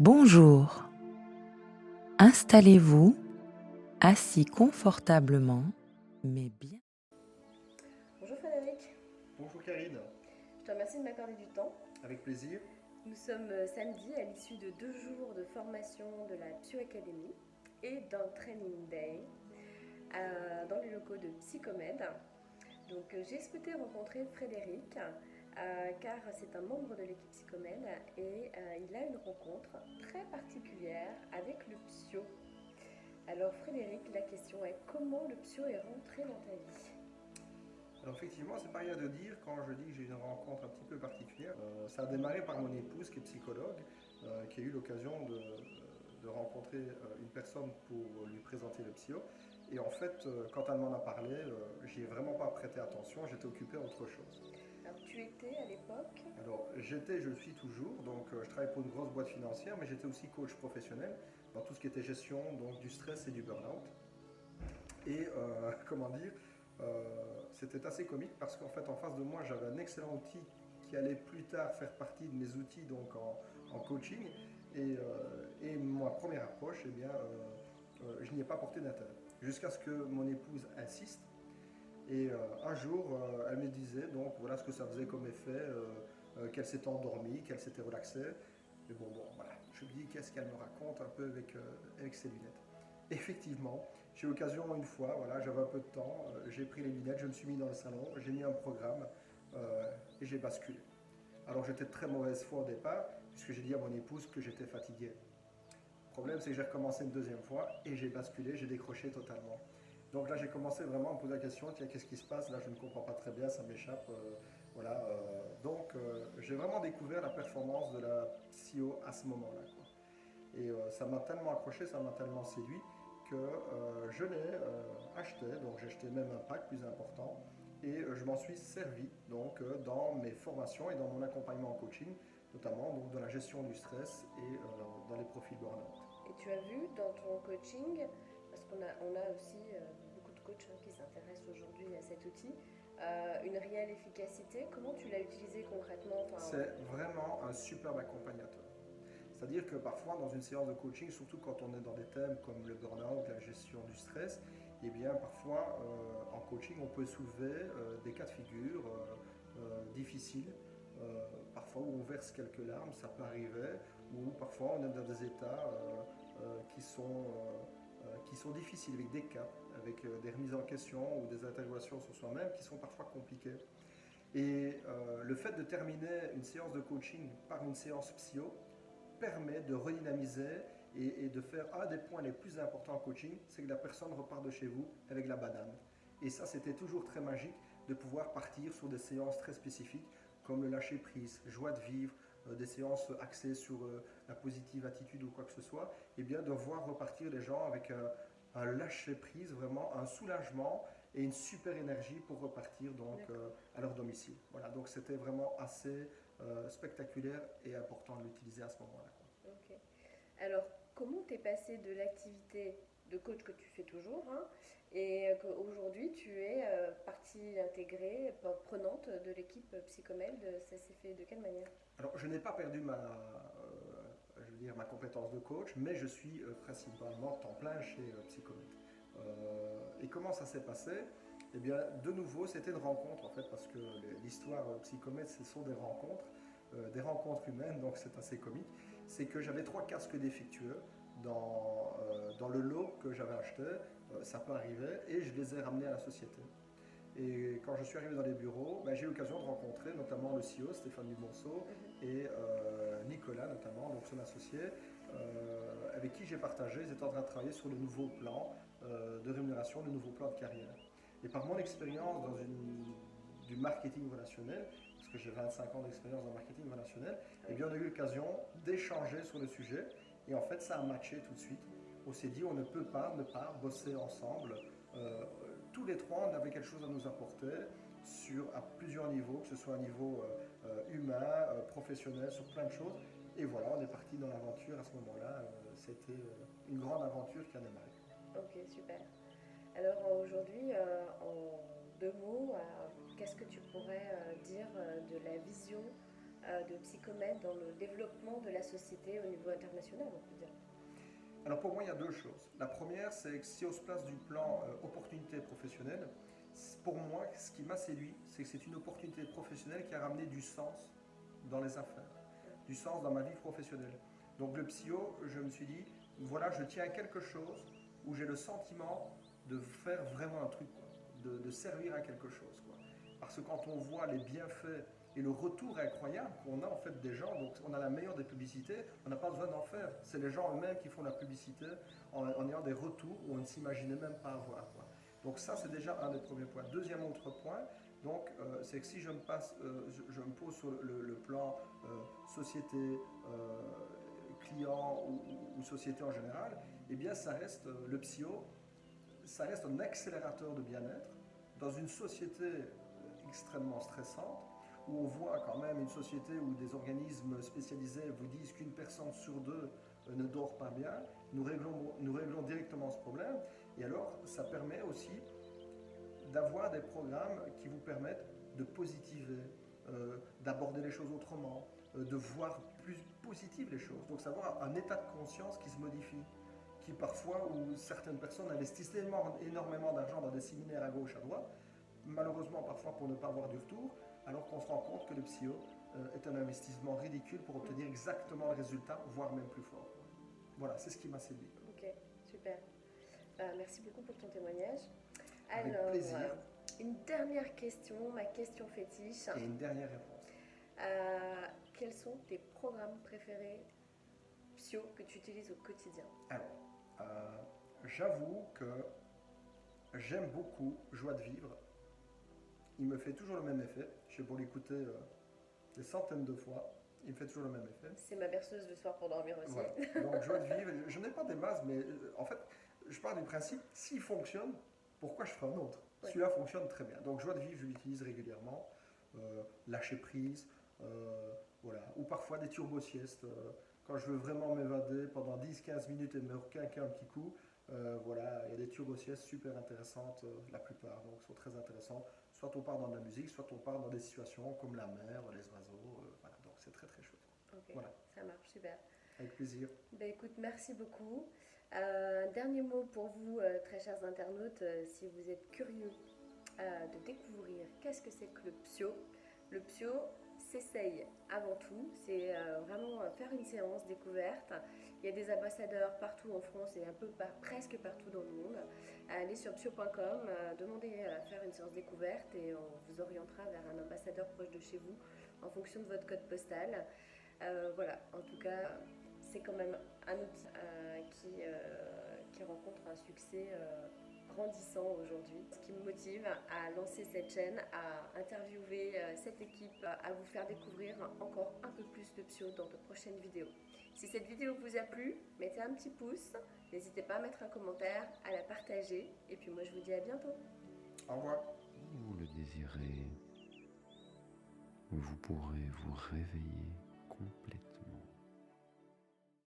Bonjour. Installez-vous assis confortablement, mais bien. Bonjour Frédéric, Bonjour Karine, je te remercie de m'accorder du temps. avec plaisir. Nous sommes samedi à l'issue de 2 jours de formation de la Psy Academy et d'un training day dans les locaux de Psychomed. Donc j'ai souhaité rencontrer Frédéric car c'est un membre de l'équipe Psychomed et il a une rencontre très particulière avec le psyo. Alors Frédéric, la question est comment le psyo est rentré dans ta vie ? Alors effectivement, c'est pas rien de dire quand je dis que j'ai une rencontre un petit peu particulière. Ça a démarré par mon épouse qui est psychologue, qui a eu l'occasion de rencontrer une personne pour lui présenter le psy. Et en fait, quand elle m'en a parlé, j'y ai vraiment pas prêté attention, j'étais occupé à autre chose. Alors tu étais à l'époque ? Alors j'étais, je le suis toujours, donc je travaille pour une grosse boîte financière, mais j'étais aussi coach professionnel dans tout ce qui était gestion donc du stress et du burn-out. Et comment dire, c'était assez comique parce qu'en fait en face de moi j'avais un excellent outil qui allait plus tard faire partie de mes outils donc en coaching et ma première approche, eh bien, je n'y ai pas porté d'intérêt. Jusqu'à ce que mon épouse insiste et un jour elle me disait donc voilà ce que ça faisait comme effet, qu'elle s'était endormie, qu'elle s'était relaxée. Mais bon, voilà, je me dis qu'est-ce qu'elle me raconte un peu avec ses lunettes. Effectivement, j'ai eu l'occasion une fois, voilà, j'avais un peu de temps, j'ai pris les lunettes, je me suis mis dans le salon, j'ai mis un programme et j'ai basculé. Alors j'étais de très mauvaise foi au départ, puisque j'ai dit à mon épouse que j'étais fatigué. Le problème, c'est que j'ai recommencé une deuxième fois et j'ai basculé, j'ai décroché totalement. Donc là, j'ai commencé vraiment à me poser la question, tiens, qu'est-ce qui se passe? Là, je ne comprends pas très bien, ça m'échappe. Voilà. Donc, j'ai vraiment découvert la performance de la PSIO à ce moment-là, quoi. Et ça m'a tellement accroché, ça m'a tellement séduit que je l'ai acheté. Donc, j'ai acheté même un pack plus important et je m'en suis servi donc dans mes formations et dans mon accompagnement en coaching, notamment donc dans la gestion du stress et dans les profils burn-out. Et tu as vu dans ton coaching, parce qu'on a aussi beaucoup de coachs qui s'intéressent aujourd'hui à cet outil, une réelle efficacité. Comment tu l'as utilisé concrètement ? C'est vraiment un superbe accompagnateur. C'est-à-dire que parfois, dans une séance de coaching, surtout quand on est dans des thèmes comme le burn-out, la gestion du stress, eh bien, parfois, en coaching, on peut soulever des cas de figure difficiles, parfois où on verse quelques larmes, ça peut arriver, ou parfois on est dans des états qui sont difficiles, avec des caps, avec des remises en question ou des interrogations sur soi-même qui sont parfois compliquées. Et le fait de terminer une séance de coaching par une séance psycho permet de redynamiser et de faire un des points les plus importants en coaching, c'est que la personne repart de chez vous avec la banane. Et ça, c'était toujours très magique de pouvoir partir sur des séances très spécifiques comme le lâcher prise, joie de vivre, des séances axées sur la positive attitude ou quoi que ce soit, et bien de voir repartir les gens avec un lâcher prise, vraiment un soulagement et une super énergie pour repartir donc à leur domicile. Voilà, donc c'était vraiment assez spectaculaire et important de l'utiliser à ce moment-là. Ok. Alors, comment t'es passé de l'activité de coach que tu fais toujours, et qu'aujourd'hui tu es partie intégrée, prenante de l'équipe Psychomed, ça s'est fait de quelle manière ? Alors, je n'ai pas perdu je veux dire, ma compétence de coach, mais je suis principalement temps plein chez Psychomed. Et comment ça s'est passé? Eh bien, de nouveau, c'était une rencontre en fait, parce que l'histoire Psychomed, ce sont des rencontres humaines, donc c'est assez comique. C'est que j'avais 3 casques défectueux dans le lot que j'avais acheté, ça peut arriver, et je les ai ramenés à la société. Et quand je suis arrivé dans les bureaux, j'ai eu l'occasion de rencontrer notamment le CEO, Stéphane Dumonceau, et Nicolas notamment, donc son associé, avec qui j'ai partagé, ils étaient en train de travailler sur le nouveau plan de rémunération, le nouveau plan de carrière. Et par mon expérience du marketing relationnel, parce que j'ai 25 ans d'expérience dans le marketing relationnel, eh bien on a eu l'occasion d'échanger sur le sujet, et en fait ça a matché tout de suite. On s'est dit on ne peut pas ne pas bosser ensemble. Tous les trois, on avait quelque chose à nous apporter à plusieurs niveaux, que ce soit un niveau humain, professionnel, sur plein de choses. Et voilà, on est parti dans l'aventure à ce moment-là. C'était une grande aventure qui a démarré. Ok, super. Alors aujourd'hui, en 2 mots, qu'est-ce que tu pourrais dire de la vision de Psychomed dans le développement de la société au niveau international, on peut dire? Alors pour moi, il y a deux choses. La première, c'est que si on se place du plan opportunité professionnelle, pour moi, ce qui m'a séduit, c'est que c'est une opportunité professionnelle qui a ramené du sens dans les affaires, du sens dans ma vie professionnelle. Donc le psycho, je me suis dit, voilà, je tiens à quelque chose où j'ai le sentiment de faire vraiment un truc, quoi, de servir à quelque chose, quoi. Parce que quand on voit les bienfaits et le retour incroyable qu'on a en fait des gens, donc on a la meilleure des publicités, on n'a pas besoin d'en faire. C'est les gens eux-mêmes qui font la publicité en ayant des retours où on ne s'imaginait même pas avoir, quoi. Donc ça, c'est déjà un des premiers points. Deuxième autre point, donc, c'est que si je me pose sur le plan société, client ou société en général, eh bien ça reste le psycho, ça reste un accélérateur de bien-être dans une société extrêmement stressante, où on voit quand même une société où des organismes spécialisés vous disent qu'une personne sur deux ne dort pas bien. Nous réglons directement ce problème, et alors ça permet aussi d'avoir des programmes qui vous permettent de positiver, d'aborder les choses autrement, de voir plus positive les choses. Donc savoir un état de conscience qui se modifie, qui parfois, où certaines personnes investissent énormément d'argent dans des séminaires à gauche, à droite, malheureusement parfois pour ne pas avoir du retour, alors qu'on se rend compte que le psycho est un investissement ridicule pour obtenir exactement le résultat, voire même plus fort. Voilà, c'est ce qui m'a séduit. Ok, super. Merci beaucoup pour ton témoignage. Avec Alors, plaisir. une dernière question, ma question fétiche. Et une dernière réponse. Quels sont tes programmes préférés psycho que tu utilises au quotidien? Alors, j'avoue que j'aime beaucoup Joie de vivre. Il me fait toujours le même effet. J'ai beau l'écouter des centaines de fois, il me fait toujours le même effet. C'est ma berceuse le soir pour dormir aussi. Voilà. Donc Joie de vivre, je n'ai pas des masses, mais en fait, je pars du principe, s'il fonctionne, pourquoi je ferai un autre? Ouais. Celui-là fonctionne très bien. Donc Joie de vivre, je l'utilise régulièrement. Lâcher prise, voilà. Ou parfois des turbo-siestes. Quand je veux vraiment m'évader pendant 10-15 minutes et me requinquer un petit coup, voilà, il y a des turbo-siestes super intéressantes, la plupart, donc sont très intéressantes. Soit on part dans de la musique, soit on part dans des situations comme la mer, les oiseaux, voilà, donc c'est très très chouette. Ok, Voilà. ça marche, super. Avec plaisir. Ben écoute, merci beaucoup. Dernier mot pour vous, très chers internautes, si vous êtes curieux de découvrir qu'est-ce que c'est que le psycho s'essaye avant tout, c'est vraiment faire une séance découverte. Il y a des ambassadeurs partout en France et un peu presque partout dans le monde. Allez sur psycho.com, demandez à faire une séance découverte et on vous orientera vers un ambassadeur proche de chez vous en fonction de votre code postal. Voilà, en tout cas, c'est quand même un outil qui rencontre un succès grandissant aujourd'hui. Ce qui me motive à lancer cette chaîne, à interviewer cette équipe, à vous faire découvrir encore un peu plus de psycho dans de prochaines vidéos. Si cette vidéo vous a plu, mettez un petit pouce, n'hésitez pas à mettre un commentaire, à la partager, et puis moi je vous dis à bientôt. Au revoir. Si vous le désirez, vous pourrez vous réveiller complètement